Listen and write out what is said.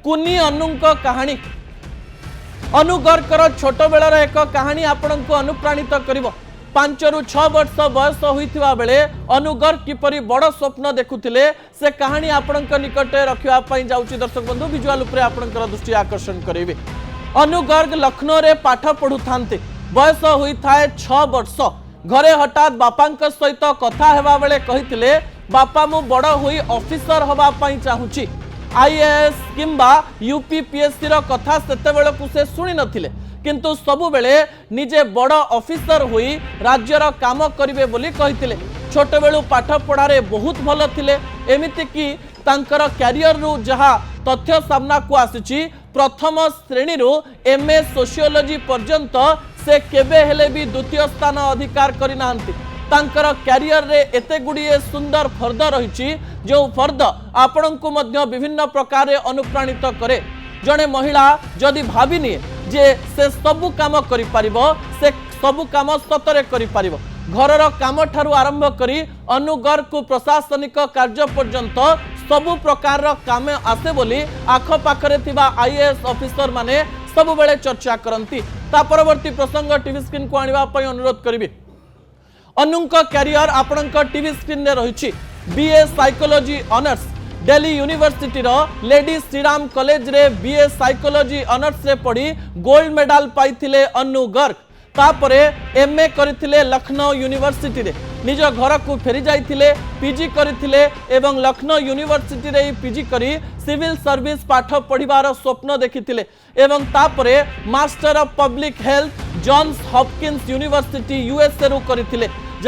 कुनी अनुंक कहानी अनुगर्कर छोट बेलर एक कहानी आपण को अनुप्राणित करिवो। 5 ରୁ 6 वर्ष बयस होइथिबा बेले अनुगर किपरि बड़ स्वप्न देखुथिले से कहानी आपण निकट रखिया पई जाउची। दर्शक बंधु विजुअल उपरे आपणकर दृष्टि आकर्षण करेबे। अनुगर्ग लखनऊ रे पाठ पढ़ु थांते बयस होई थाए 6 वर्ष। घरे हठात बापांक सहित कथा हेबा बेले कहिथिले बापा मु बड़ होई ऑफिसर हबा पई चाहूची। आईएएस किंबा यूपीपीएससी रो कथा सेते बेले को से सुनि नथिले किंतु सबु बेले निजे बड़ ऑफिसर होई राज्यर काम करिवे बोली कहिथिले। छोट बेलु पाठ पढ़ारे बहुत भल थिले। एमिति कि तांकर कैरियर रु जहा तथ्य सामना को आसीची प्रथम श्रेणी रु एमए सोशियोलॉजी पर्यंत से केबे हेले भी द्वितीय स्थान अधिकार करि नाहंती। तांकर कैरियर रे एते गुड़िए सुंदर फर्द रही जो फर्द आपण को मध्य विभिन्न प्रकार अनुप्राणित करे। जड़े महिला जदि भावी निए जे से सबु काम करि पारिबो से सबु काम सतरे करि पारिबो। घरर काम ठारू आरंभ करी अनुगर को प्रशासनिक कार्य पर्यंत सबु प्रकार काम आसे बोली आख पाखरे थिबा आईएएस ऑफिसर माने सबु बेले चर्चा करंती। ता परवर्ती प्रसंग टीवी स्क्रीन को आनिबा पई अनुरोध करिबी। अनुंक कैरियर आपणक टीवी स्क्रीन रे रहिछि। BA psychology honours Delhi university रो लेडी श्रीराम कॉलेज रे बीए साइकोलॉजी ऑनर्स रे पढ़ी गोल्ड मेडल पाइथिले अनु गर्ग। तापरे एमए करथिले लखनऊ यूनिवर्सिटी रे। निज घर को फेरी जाइथिले पीजी करथिले एवं लखनऊ यूनिवर्सिटी रे पीजी करी सिविल सर्विस पाठ पढ़िबार स्वप्न देखिथिले एवं तापरे master of public health Johns Hopkins University USA रु करथिले।